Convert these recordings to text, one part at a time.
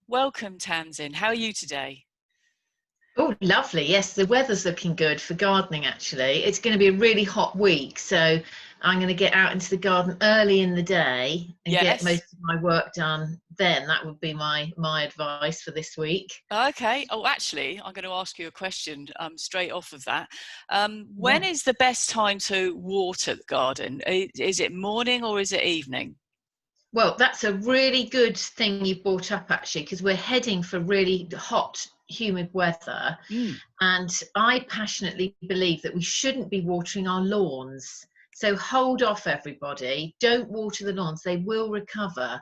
Welcome, Tamsin. How are you today? Oh, lovely. Yes, the weather's looking good for gardening, actually. It's going to be a really hot week, so I'm going to get out into the garden early in the day and get Yes. most of my work done then. That would be my advice for this week. Okay. Oh, actually, I'm going to ask you a question straight off of that. When Yeah. is the best time to water the garden? Is it morning or is it evening? Well, that's a really good thing you brought up, actually, because we're heading for really hot, humid weather. Mm. And I passionately believe that we shouldn't be watering our lawns. So hold off, everybody. Don't water the lawns. They will recover.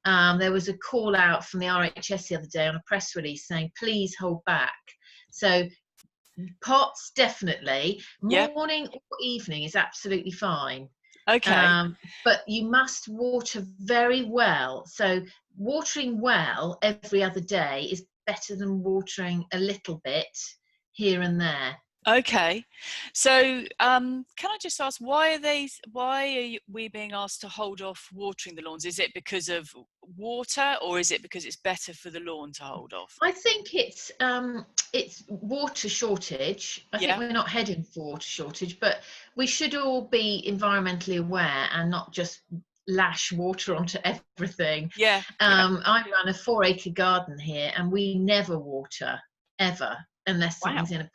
There was a call out from the RHS the other day on a press release saying, please hold back. So pots, definitely. Yep. Morning or evening is absolutely fine. Okay. But you must water very well. So watering well every other day is better than watering a little bit here and there. Okay. So, can I just ask, we being asked to hold off watering the lawns? Is it because of water, or is it because it's better for the lawn to hold off? I think it's water shortage. I think Yeah. we're not heading for water shortage, but we should all be environmentally aware and not just lash water onto everything. Yeah. Yeah. I run a 4-acre garden here, and we never water ever unless Wow. something's in a pot.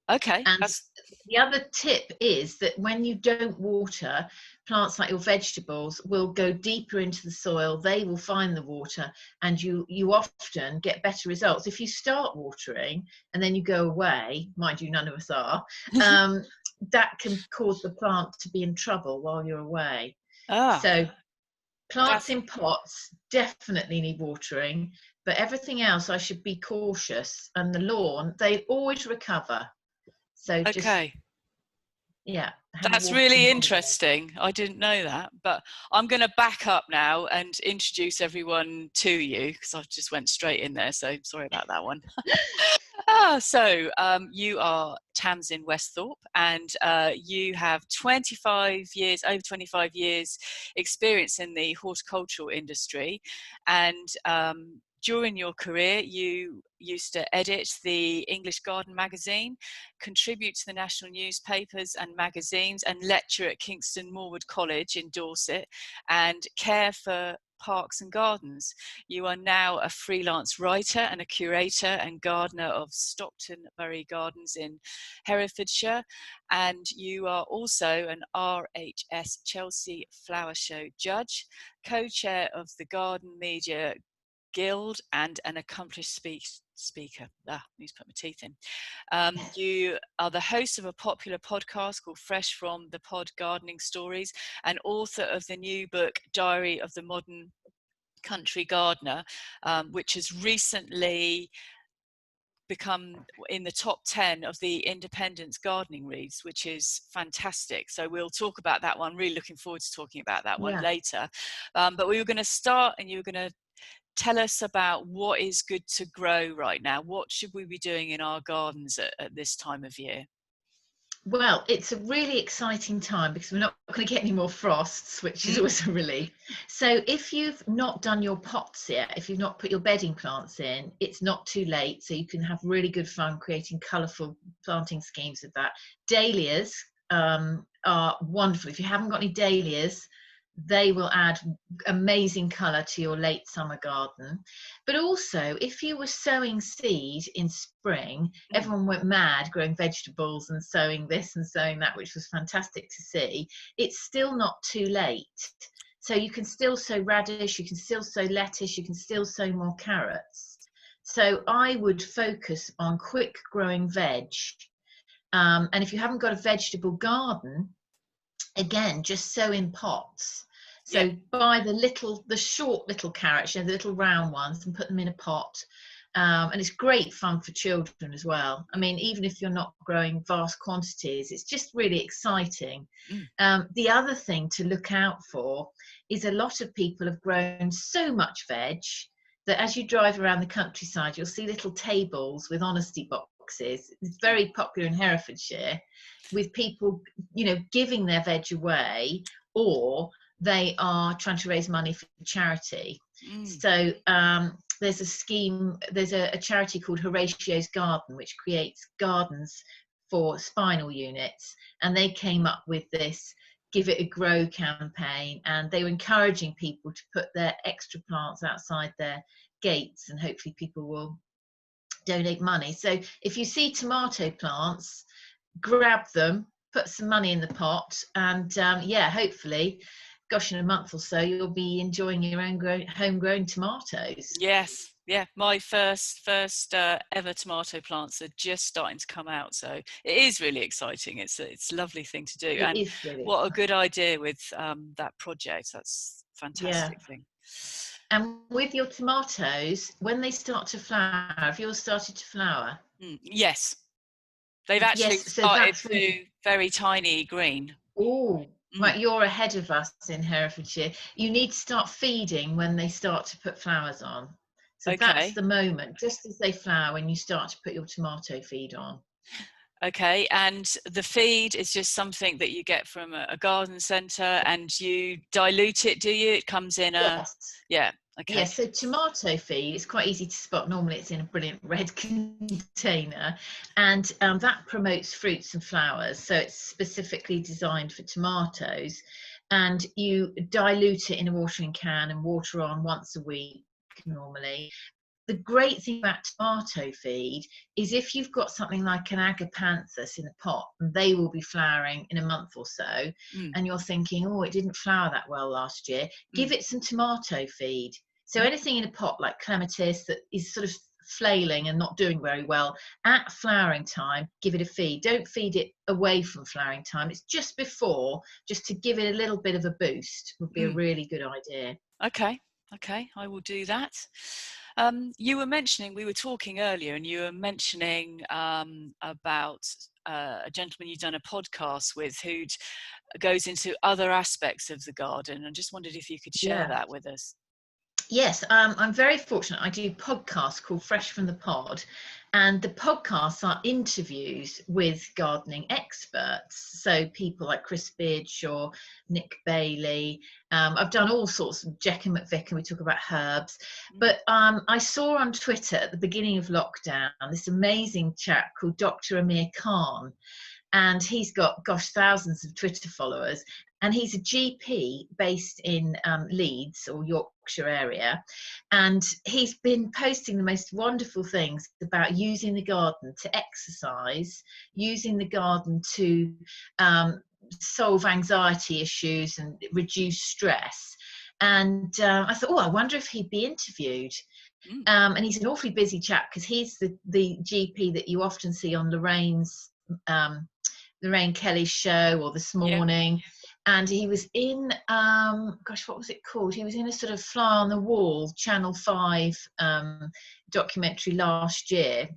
Okay. And That's the other tip is that when you don't water, plants like your vegetables will go deeper into the soil. They will find the water, and you often get better results. If you start watering and then you go away, mind you, none of us are, that can cause the plant to be in trouble while you're away. ah. So plants That's in pots definitely need watering, but everything else I should be cautious. And the lawn, they always recover. So just, okay. yeah, have a That's watering really holiday. interesting. I didn't know that, but I'm going to back up now and introduce everyone to you because I just went straight in there. So sorry about that one. You are Tamsin Westhorpe, and you have 25 years, over 25 years experience in the horticultural industry. And during your career, you used to edit the English Garden magazine, contribute to the national newspapers and magazines, and lecture at Kingston Maurward College in Dorset, and care for parks and gardens. You are now a freelance writer and a curator and gardener of Stockton Bury Gardens in Herefordshire, and you are also an RHS Chelsea Flower Show judge, co-chair of the Garden Media Guild, and an accomplished speaker. Need to put my teeth in. You are the host of a popular podcast called Fresh from the Pod Gardening Stories, and author of the new book Diary of the Modern Country Gardener, which has recently become in the top 10 of the Independent's gardening reads, which is fantastic. So we'll talk about that one. Really looking forward to talking about that one Yeah. later. But we were going to start, and you were going to tell us about what is good to grow right now. What should we be doing in our gardens at this time of year? Well, it's a really exciting time because we're not going to get any more frosts, which is always a relief. So if you've not done your pots yet, if you've not put your bedding plants in, it's not too late. So you can have really good fun creating colourful planting schemes with that. Dahlias are wonderful. If you haven't got any dahlias, they will add amazing colour to your late summer garden. But also, if you were sowing seed in spring, everyone went mad growing vegetables and sowing this and sowing that, which was fantastic to see. It's still not too late. So you can still sow radish, you can still sow lettuce, you can still sow more carrots. So I would focus on quick growing veg. And if you haven't got a vegetable garden, again, just sow in pots. Yep. So buy the short little carrots, the little round ones, and put them in a pot. And it's great fun for children as well. I mean, even if you're not growing vast quantities, it's just really exciting. The other thing to look out for is a lot of people have grown so much veg that as you drive around the countryside, you'll see little tables with honesty boxes. It's very popular in Herefordshire, with people, giving their veg away, or they are trying to raise money for charity. So there's a scheme, there's a charity called Horatio's Garden, which creates gardens for spinal units, and they came up with this Give It a Grow campaign, and they were encouraging people to put their extra plants outside their gates, and hopefully people will donate money. So if you see tomato plants, grab them, put some money in the pot, and yeah, hopefully, gosh, in a month or so you'll be enjoying your own homegrown tomatoes. Yes, yeah, my first ever tomato plants are just starting to come out, so it is really exciting. It's a lovely thing to do, It and is really what a exciting. good idea with that project. That's a Yeah. fantastic thing. And with your tomatoes, when they start to flower, have yours started to flower? Yes, they've actually Yes, so started that's when. to very tiny green. Oh, Mm. right, you're ahead of us in Herefordshire. You need to start feeding when they start to put flowers on. So that's Okay. the moment, just as they flower, when you start to put your tomato feed on. Okay, and the feed is just something that you get from a garden centre, and you dilute it, do you? It comes in a, Yes. yeah, okay. Yes, so tomato feed is quite easy to spot. Normally it's in a brilliant red container, and that promotes fruits and flowers. So it's specifically designed for tomatoes, and you dilute it in a watering can and water on once a week normally. The great thing about tomato feed is if you've got something like an agapanthus in a pot, and they will be flowering in a month or so, Mm, and you're thinking, oh, it didn't flower that well last year, give mm, it some tomato feed. So mm. anything in a pot like clematis that is sort of flailing and not doing very well, at flowering time, give it a feed. Don't feed it away from flowering time. It's just before, just to give it a little bit of a boost would be a Mm. really good idea. Okay, okay, I will do that. You were mentioning, we were talking earlier, and you were mentioning about a gentleman you've done a podcast with who goes into other aspects of the garden. I just wondered if you could share Yeah. that with us. Yes, I'm very fortunate. I do podcasts called Fresh from the Pod, and the podcasts are interviews with gardening experts. So people like Chris Beardshaw, Nick Bailey. I've done all sorts of Jack and McVick, and we talk about herbs. Mm. But I saw on Twitter at the beginning of lockdown this amazing chap called Dr. Amir Khan, and he's got, gosh, thousands of Twitter followers, and he's a GP based in Leeds or Yorkshire area, and he's been posting the most wonderful things about using the garden to exercise, using the garden to solve anxiety issues and reduce stress. And I thought, oh, I wonder if he'd be interviewed. Mm. And he's an awfully busy chap, because he's the GP that you often see on Lorraine Kelly's show, or This Yeah. Morning. And he was in, gosh, what was it called? He was in a sort of fly on the wall Channel 5 documentary last year.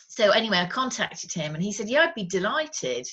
So anyway, I contacted him, and he said, yeah, I'd be delighted.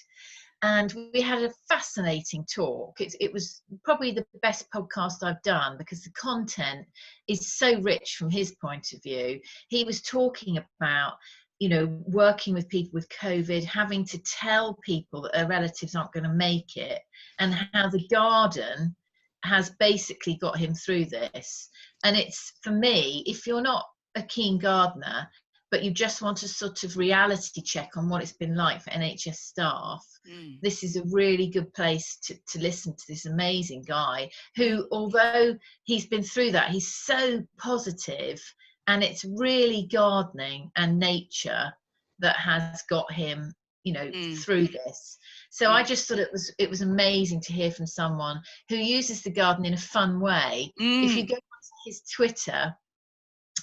And we had a fascinating talk. It was probably the best podcast I've done, because the content is so rich from his point of view. He was talking about, you know, working with people with COVID, having to tell people that their relatives aren't going to make it, and how the garden has basically got him through this. And it's, for me, if you're not a keen gardener, but you just want a sort of reality check on what it's been like for NHS staff, Mm. this is a really good place to listen to this amazing guy Mm. who, although he's been through that, he's so positive, and it's really gardening and nature that has got him, you know, Mm. through this. So I Mm. just thought it was amazing to hear from someone who uses the garden in a fun way. If you Mm. go onto his Twitter,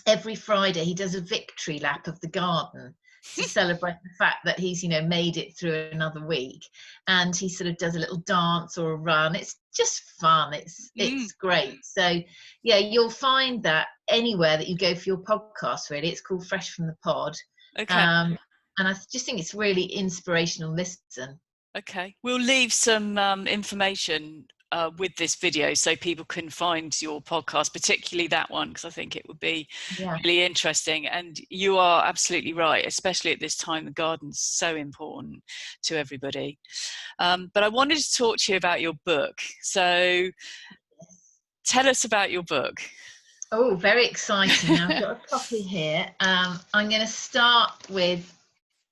every Friday he does a victory lap of the garden to celebrate the fact that he's, you know, made it through another week, and he sort of does a little dance or a run. It's just fun. Mm. It's great. So yeah, you'll find that anywhere that you go for your podcast, really. It's called Fresh from the Pod. Okay. And I just think it's really inspirational listen. Okay, we'll leave some information with this video so people can find your podcast, particularly that one, because I think it would be Yeah. really interesting. And you are absolutely right, especially at this time, the garden's so important to everybody. But I wanted to talk to you about your book. So tell us about your book. Oh, very exciting. Now I've got a copy here. I'm going to start with,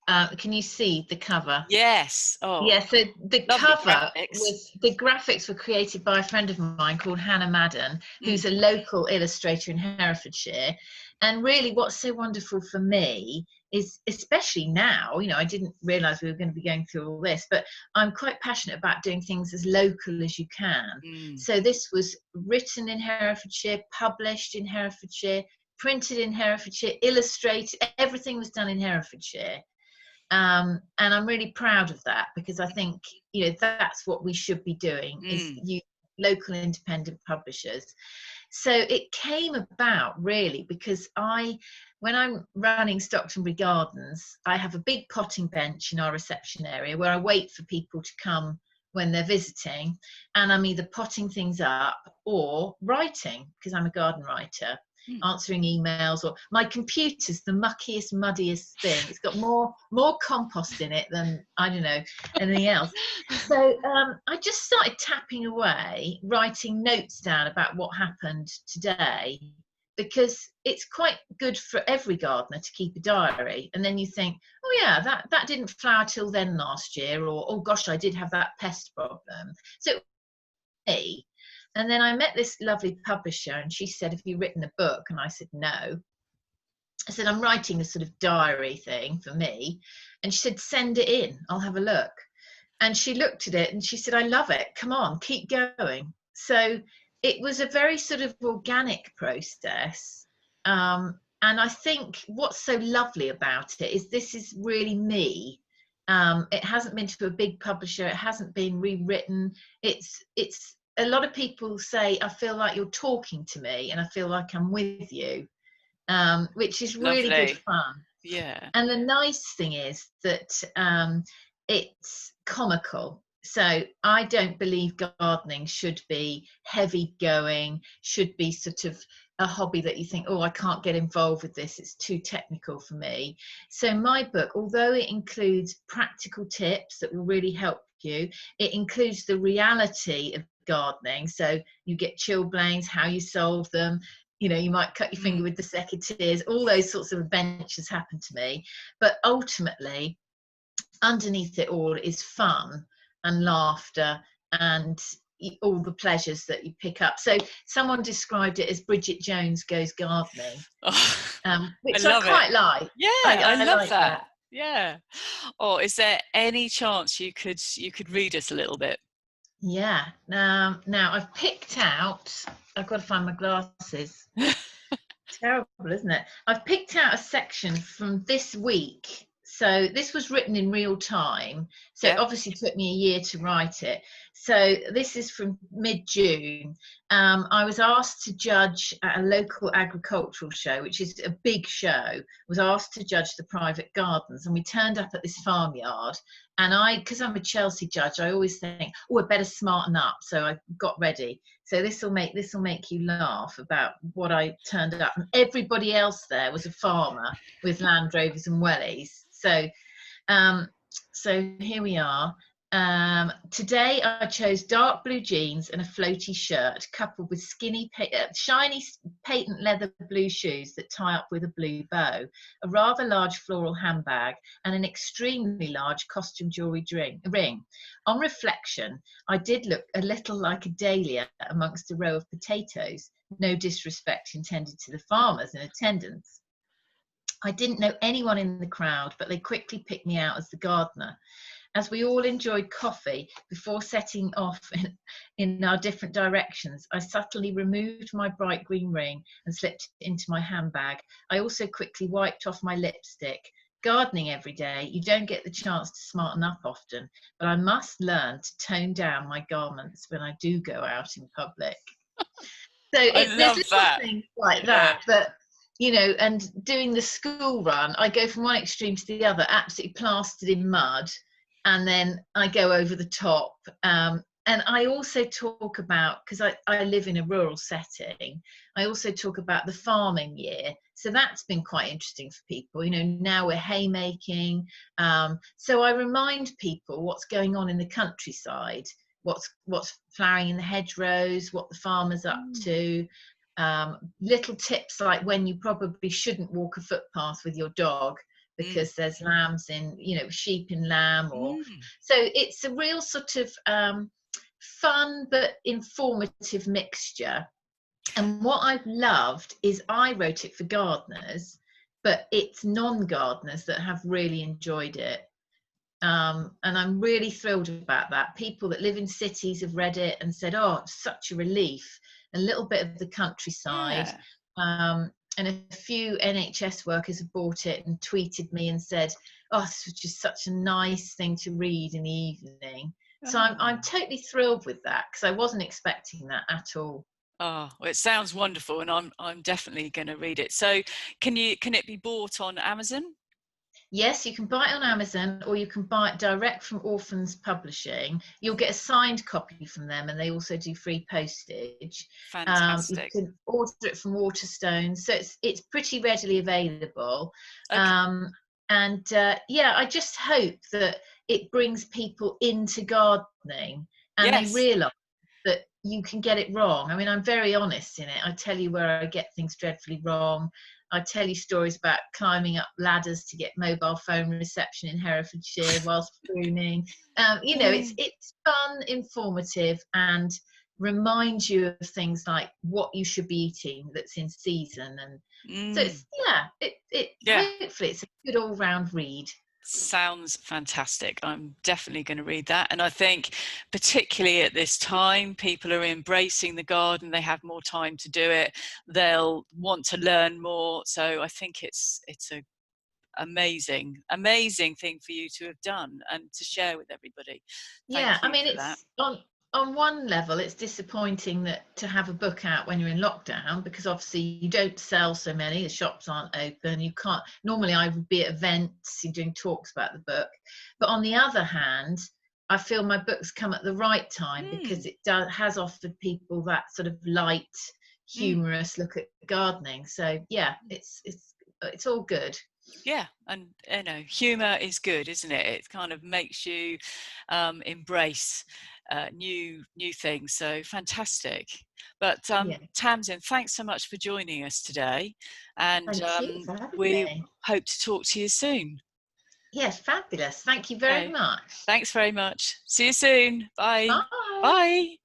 can you see the cover? Yes. Oh, Yeah, so the lovely cover graphics. was, the graphics were created by a friend of mine called Hannah Madden, Mm. who's a local illustrator in Herefordshire. And really what's so wonderful for me is, especially now, you know, I didn't realise we were going to be going through all this, but I'm quite passionate about doing things as local as you can. Mm. So this was written in Herefordshire, published in Herefordshire, printed in Herefordshire, illustrated, everything was done in Herefordshire. And I'm really proud of that, because I think, you know, that's what we should be doing, is Mm. you local independent publishers. So it came about really because when I'm running Stockton Bury Gardens, I have a big potting bench in our reception area where I wait for people to come when they're visiting, and I'm either potting things up or writing, because I'm a garden writer, Mm. answering emails, or my computer's the muckiest, muddiest thing. It's got more compost in it than, I don't know, anything else. So I just started tapping away, writing notes down about what happened today, because it's quite good for every gardener to keep a diary. And then you think, oh yeah, that didn't flower till then last year, or oh gosh, I did have that pest problem. So me. And then I met this lovely publisher, and she said, have you written a book? And I said, no. I said, I'm writing a sort of diary thing for me. And she said, send it in, I'll have a look. And she looked at it and she said, I love it, come on, keep going. So it was a very sort of organic process. And I think what's so lovely about it is this is really me. It hasn't been to a big publisher, it hasn't been rewritten. It's a lot of people say, I feel like you're talking to me and I feel like I'm with you, which is really good Lovely. fun. Yeah. And the nice thing is that it's comical. So I don't believe gardening should be heavy going, should be sort of a hobby that you think, oh, I can't get involved with this, it's too technical for me. So my book, although it includes practical tips that will really help you, it includes the reality of gardening. So you get chilblains, how you solve them, you know, you might cut your finger with the secateurs, all those sorts of adventures happen to me. But ultimately, underneath it all is fun and laughter and all the pleasures that you pick up. So someone described it as Bridget Jones Goes Gardening, Oh, I which I love it. quite like. Yeah, I I love like that. that. Yeah. Oh, is there any chance you could read us a little bit? Yeah. Now I've picked out, I've got to find my glasses. Terrible, isn't it? I've picked out a section from this week. So this was written in real time. So it Yeah. obviously took me a year to write it. So this is from mid-June. I was asked to judge at a local agricultural show, which is a big show, was asked to judge the private gardens. And we turned up at this farmyard. And because I'm a Chelsea judge, I always think, oh, I better smarten up. So I got ready. So this will make you laugh about what I turned up. And everybody else there was a farmer with Land Rovers and Wellies. So here we are. Today I chose dark blue jeans and a floaty shirt, coupled with shiny patent leather blue shoes that tie up with a blue bow, a rather large floral handbag, and an extremely large costume jewellery ring. On reflection, I did look a little like a dahlia amongst a row of potatoes. No disrespect intended to the farmers in attendance. I didn't know anyone in the crowd, but they quickly picked me out as the gardener. As we all enjoyed coffee before setting off in our different directions, I subtly removed my bright green ring and slipped it into my handbag. I also quickly wiped off my lipstick. Gardening every day, you don't get the chance to smarten up often, but I must learn to tone down my garments when I do go out in public. So I there's love little that. things like Yeah. that, you know, and doing the school run, I go from one extreme to the other, absolutely plastered in mud, and then I go over the top. And I also talk about, because I live in a rural setting, I also talk about the farming year. So that's been quite interesting for people. You know, now we're haymaking. So I remind people what's going on in the countryside, what's flowering in the hedgerows, what the farmer's up to. little tips like when you probably shouldn't walk a footpath with your dog because there's lambs in, sheep in lamb, or so it's a real sort of fun but informative mixture. And what I've loved is I wrote it for gardeners, but it's non-gardeners that have really enjoyed it. And I'm really thrilled about that. People that live in cities have read it and said, oh, it's such a relief. A little bit of the countryside. And a few NHS workers have bought it and tweeted me and said, oh, this was just such a nice thing to read in the evening. So I'm totally thrilled with that, because I wasn't expecting that at all. Oh, well, it sounds wonderful, and I'm definitely going to read it. So can it be bought on Amazon? Yes, you can buy it on Amazon, or you can buy it direct from Orphans Publishing. You'll get a signed copy from them, and they also do free postage. Fantastic. You can order it from Waterstones, so it's pretty readily available. Okay. I just hope that it brings people into gardening, and Yes. they realise that you can get it wrong. I mean, I'm very honest in it. I tell you where I get things dreadfully wrong. I tell you stories about climbing up ladders to get mobile phone reception in Herefordshire whilst pruning. It's fun, informative, and reminds you of things like what you should be eating that's in season. And so hopefully it's a good all-round read. Sounds fantastic. I'm definitely going to read that. And I think particularly at this time, people are embracing the garden. They have more time to do it. They'll want to learn more. So I think it's a amazing thing for you to have done and to share with everybody. It's on one level, it's disappointing that to have a book out when you're in lockdown, because obviously you don't sell so many, the shops aren't open, you can't, normally I would be at events, you're doing talks about the book. But on the other hand, I feel my book's come at the right time, because it has offered people that sort of light, humorous look at gardening. So yeah, it's all good. Yeah, and humour is good, isn't it? It kind of makes you embrace new things. So fantastic. But Tamsin, thanks so much for joining us today, and we hope to talk to you soon. Yes, fabulous. Thank you very much. Thanks very much. See you soon. Bye. Bye. Bye.